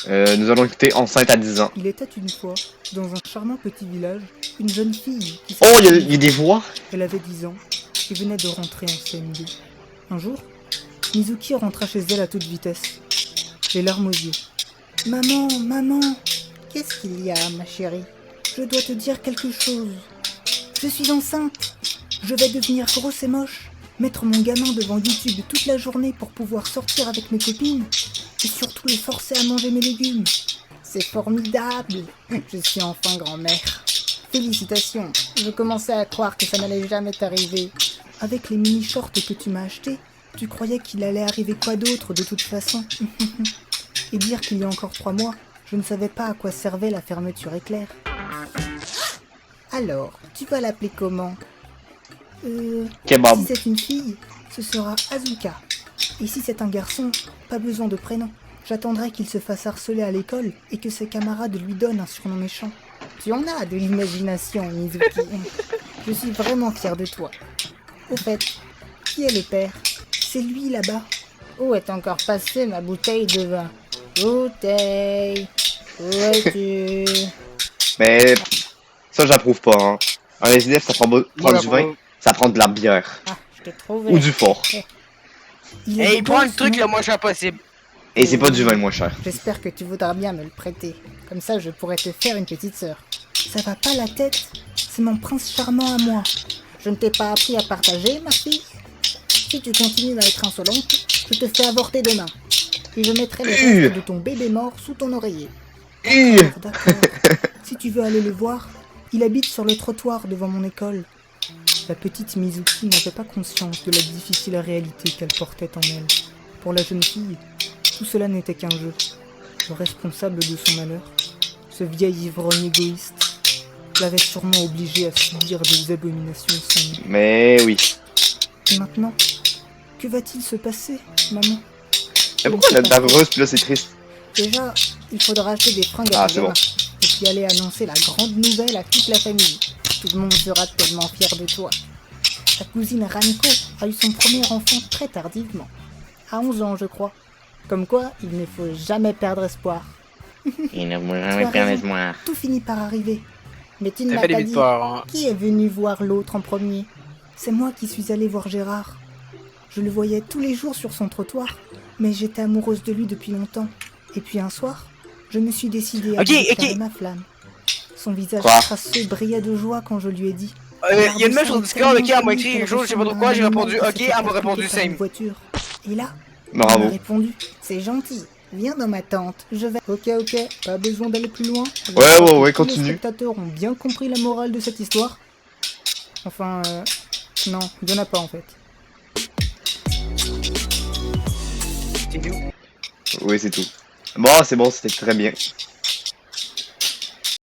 Nous allons écouter Enceinte à 10 ans. Il était une fois, dans un charmant petit village, une jeune fille qui Oh, s'appelait il y a des voix. Elle avait 10 ans et venait de rentrer en CM2. Un jour, Mizuki rentra chez elle à toute vitesse, les larmes aux yeux. « Maman, maman, qu'est-ce qu'il y a, ma chérie? Je dois te dire quelque chose. Je suis enceinte. Je vais devenir grosse et moche, mettre mon gamin devant YouTube toute la journée pour pouvoir sortir avec mes copines et surtout les forcer à manger mes légumes. C'est formidable. Je suis enfin grand-mère. Félicitations. Je commençais à croire que ça n'allait jamais t'arriver. Avec les mini-shorts que tu m'as achetés, tu croyais qu'il allait arriver quoi d'autre de toute façon. Et dire qu'il y a encore 3 mois, je ne savais pas à quoi servait la fermeture éclair. Alors, tu vas l'appeler comment? Kebab. Si c'est une fille, ce sera Azuka. Et si c'est un garçon, pas besoin de prénom. J'attendrai qu'il se fasse harceler à l'école et que ses camarades lui donnent un surnom méchant. Tu en as de l'imagination, Mizuki. Je suis vraiment fière de toi. Au fait, qui est le père? C'est lui là-bas. Où est encore passée ma bouteille de vin? Bouteille, où es-tu? Mais ça, j'approuve pas. Hein. Un SDF, ça prend prendre du vin, ça prend de la bière. Ah, je t'ai trouvé. Ou du fort. Et il prend le truc le moins cher possible. Et c'est pas du vin le moins cher. J'espère que tu voudras bien me le prêter. Comme ça, je pourrais te faire une petite sœur. Ça va pas la tête? C'est mon prince charmant à moi. Je ne t'ai pas appris à partager, ma fille? Si tu continues à être insolente, je te fais avorter demain. Et je mettrai le reste de ton bébé mort sous ton oreiller. D'accord. Si tu veux aller le voir, il habite sur le trottoir devant mon école. La petite Mizuki n'avait pas conscience de la difficile réalité qu'elle portait en elle. Pour la jeune fille, tout cela n'était qu'un jeu. Le responsable de son malheur, ce vieil ivrogne égoïste, l'avait sûrement obligée à subir des abominations sans nom. Mais oui. Et maintenant, que va-t-il se passer, maman? Mais pourquoi elle est heureuse puis là c'est triste? Déjà, il faudra acheter des fringues à Ah, ton c'est gamin. bon. Et puis aller annoncer la grande nouvelle à toute la famille. Tout le monde sera tellement fier de toi. Ta cousine Ranko a eu son premier enfant très tardivement. À 11 ans, je crois. Comme quoi, il ne faut jamais perdre espoir. Il ne Tu voulait as jamais perdre raison. espoir. Tout finit par arriver. Mais tu ne Ça m'as fait des pas dit victoires. Hein. qui est venu voir l'autre en premier. C'est moi qui suis allée voir Gérard. Je le voyais tous les jours sur son trottoir, mais j'étais amoureuse de lui depuis longtemps. Et puis un soir, je me suis décidée à lui déclarer ma flamme. Son visage crasseux brillait de joie quand je lui ai dit. Il y a une meuf sur Discord qui m'a écrit quelque chose, je sais pas trop quoi, j'ai répondu ok, elle m'a répondu same. Voiture. Et là, Bravo. elle m'a répondu, c'est gentil, viens dans ma tente, je vais... Ok, pas besoin d'aller plus loin. Ouais, Tous continue. les spectateurs ont bien compris la morale de cette histoire. Enfin, non, il y en a pas en fait. C'est tout. Oui, c'est tout. Bon, c'est bon, c'était très bien.